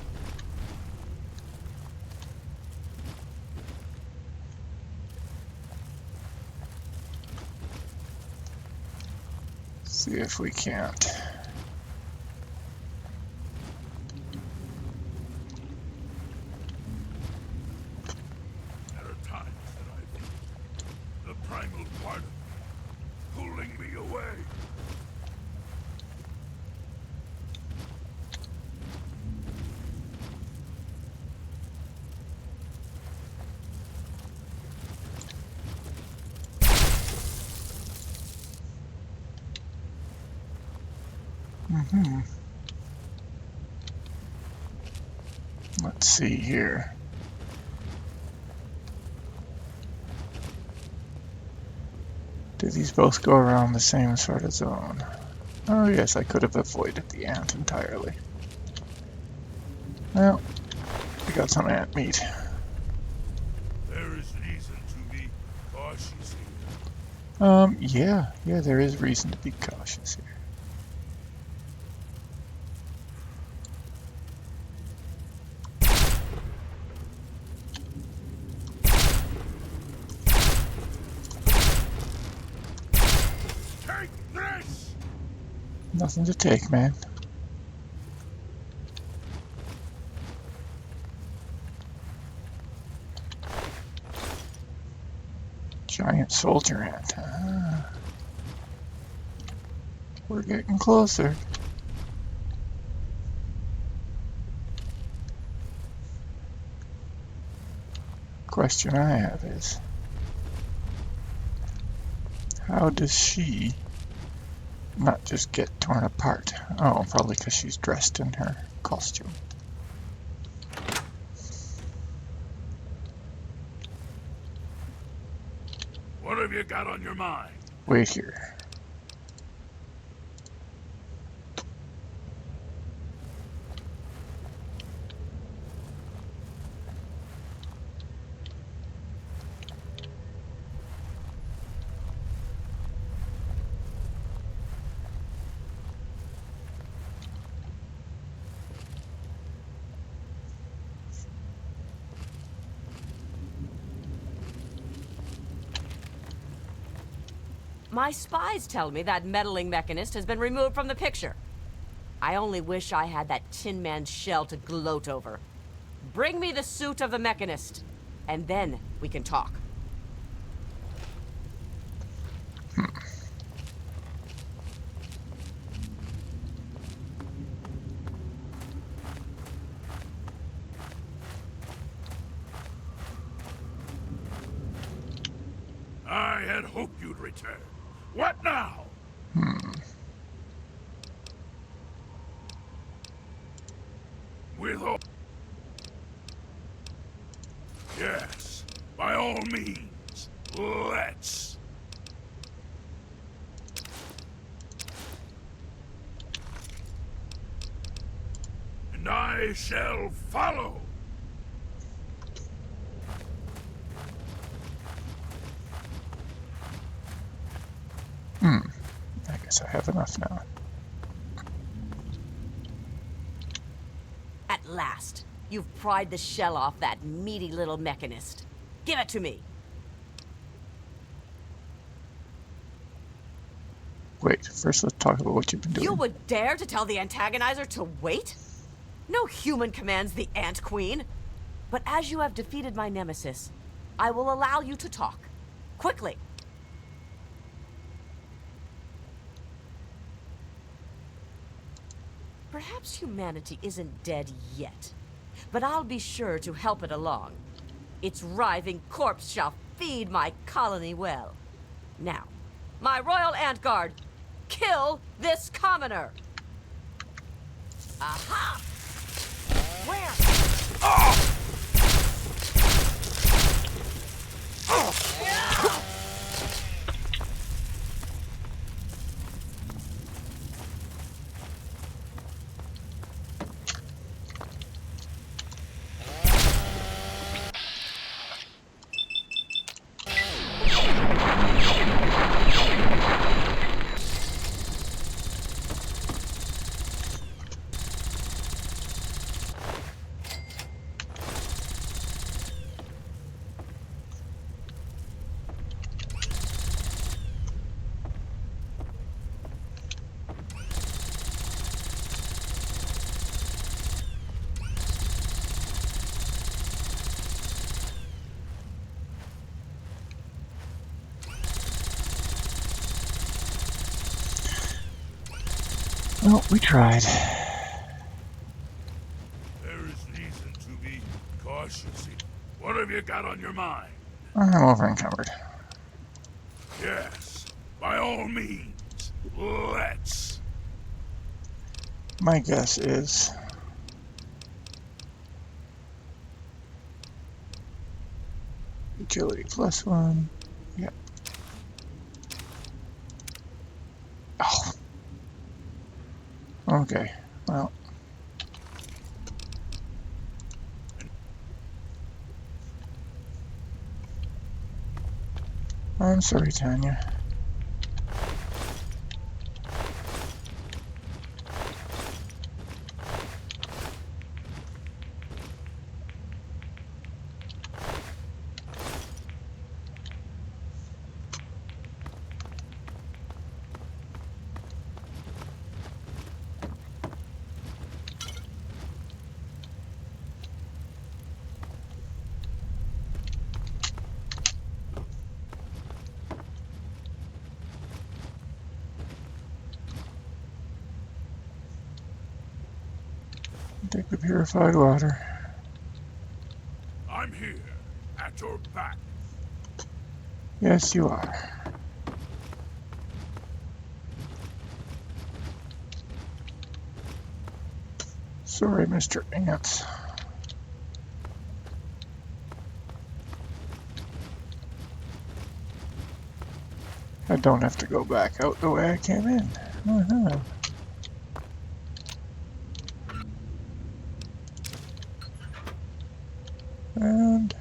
see if we can't.
There are times that I feel the primal part of me pulling me away.
Mm-hmm. Let's see here. Do these both go around the same sort of zone? Oh yes, I could have avoided the ant entirely. Well, I got some ant meat.
There is reason to be cautious here.
Yeah, there is reason to be cautious here.
Take this!
Nothing to take, man. Giant soldier ant. Ah, we're getting closer. Question I have is, how does she not just get torn apart? Oh, probably because she's dressed in her costume.
What have you got on your mind?
Wait here.
My spies tell me that meddling mechanist has been removed from the picture. I only wish I had that Tin Man's shell to gloat over. Bring me the suit of the mechanist, and then we can talk.
return. What now? With all... Yes, by all means, let's. And I shall follow.
I guess I have enough now.
At last, you've pried the shell off that meaty little mechanist. Give it to me.
Wait, first let's talk about what you've been doing.
You would dare to tell the antagonizer to wait? No human commands the Ant Queen. But as you have defeated my nemesis, I will allow you to talk. Quickly. Perhaps humanity isn't dead yet, but I'll be sure to help it along. Its writhing corpse shall feed my colony well. Now, my royal ant guard, kill this commoner! Aha! Where?
Oh!
Well, we tried.
There is reason to be cautious. What have you got on your mind?
I'm over encumbered.
Yes, by all means, let's.
My guess is agility +1. Yep. Oh. Okay. Well. I'm sorry, Tanya. Take the purified water.
I'm here, at your back.
Yes, you are. Sorry, Mr. Ants. I don't have to go back out the way I came in. And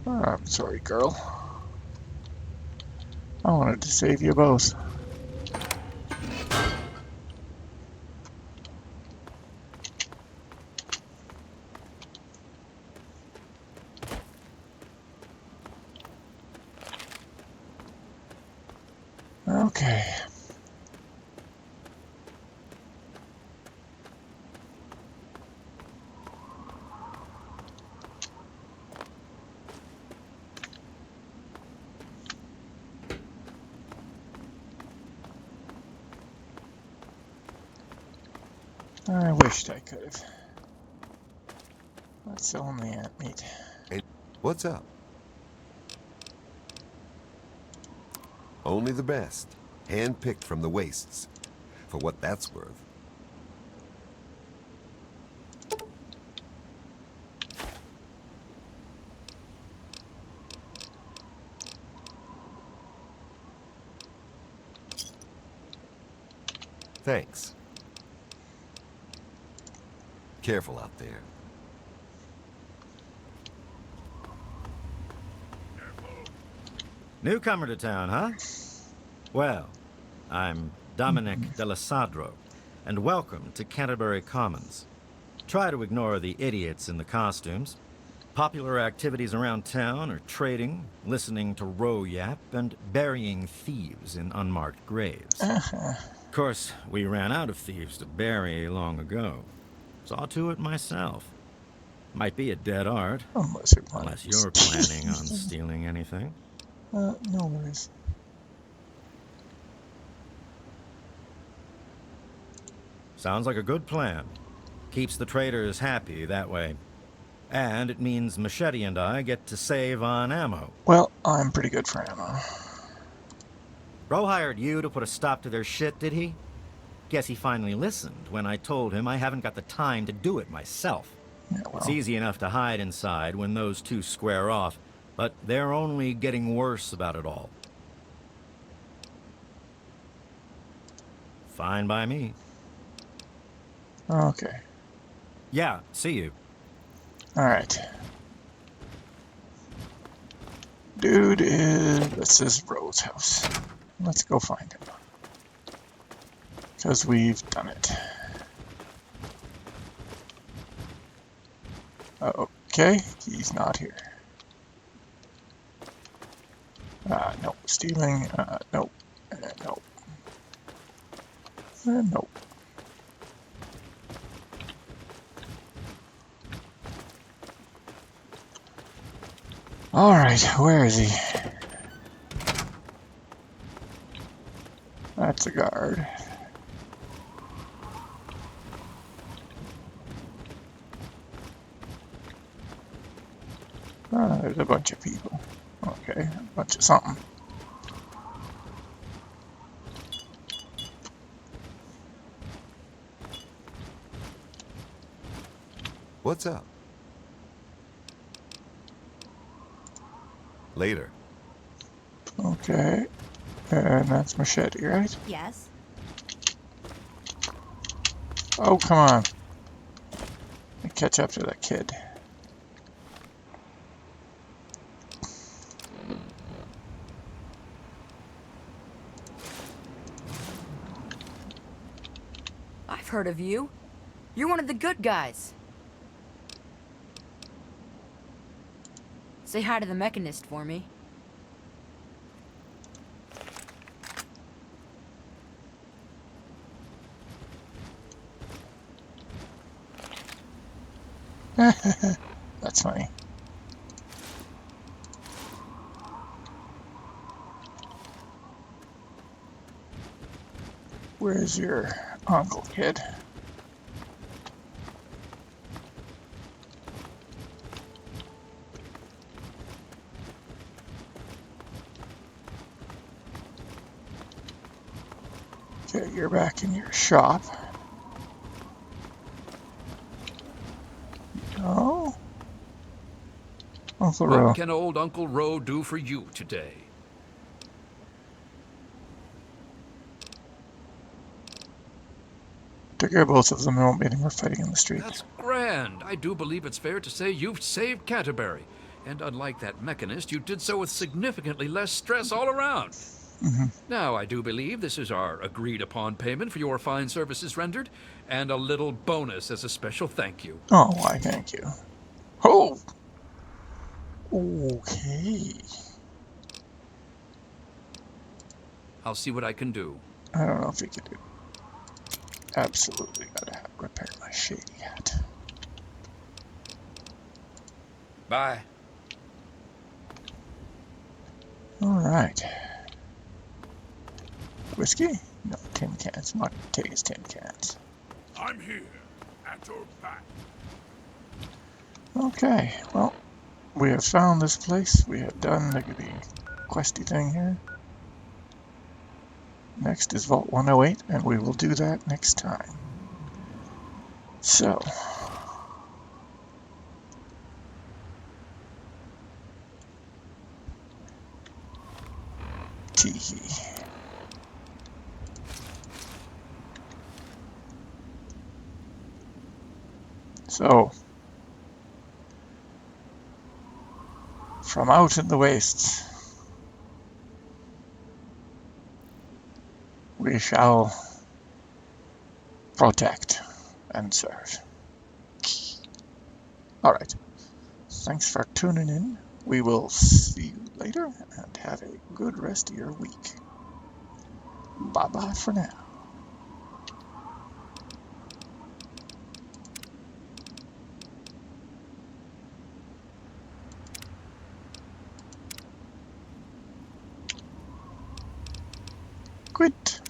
I'm sorry, girl. I wanted to save you both. Okay. I wished I could have. Let's sell him the ant meat.
What's up? Only the best, hand-picked from the wastes. For what that's worth. Thanks. Careful out there.
Newcomer to town, huh? Well, I'm Dominic de Sadro, and welcome to Canterbury Commons. Try to ignore the idiots in the costumes. Popular activities around town are trading, listening to row yap, and burying thieves in unmarked graves. Of course, we ran out of thieves to bury long ago. Saw to it myself. Might be a dead art, unless you're planning on stealing anything.
No worries.
Sounds like a good plan. Keeps the traders happy that way. And it means Machete and I get to save on ammo.
Well, I'm pretty good for ammo.
Bro hired you to put a stop to their shit, did he? Guess he finally listened when I told him I haven't got the time to do it myself.
Yeah, well.
It's easy enough to hide inside when those two square off, but they're only getting worse about it all. Fine by me.
Okay.
Yeah, see you.
Alright. Dude this is Rose house. Let's go find him. Because we've done it. Okay, he's not here. Nope. Stealing, nope. Nope. Nope. Alright, where is he? That's a guard. There's a bunch of people. Okay, a bunch of something.
What's up? Later.
Okay. And that's Machete, right?
Yes.
Oh, come on. I catch up to that kid.
I've heard of you. You're one of the good guys. Say hi to the mechanist for me.
That's funny. Where's your uncle, kid? Okay, you're back in your shop. Oh, Uncle Ro.
What can old Uncle Ro do for you today?
Took care of both of them. They won't be any more fighting in the street.
That's grand. I do believe it's fair to say you've saved Canterbury. And unlike that mechanist, you did so with significantly less stress all around. Now, I do believe this is our agreed-upon payment for your fine services rendered, and a little bonus as a special thank you.
Oh, why, thank you. Oh! Okay.
I'll see what I can do.
I don't know if we could do. Absolutely gotta repair my shady hat.
Bye.
Alright. Whiskey? No, tin cans. Not take his tin cans.
I'm here, at your back.
Okay, well, we have found this place. We have done the questy thing here. Next is Vault 108, and we will do that next time. So, teehee. So, from out in the wastes, we shall protect and serve. Alright, thanks for tuning in. We will see you later, and have a good rest of your week. Bye-bye for now. Quit.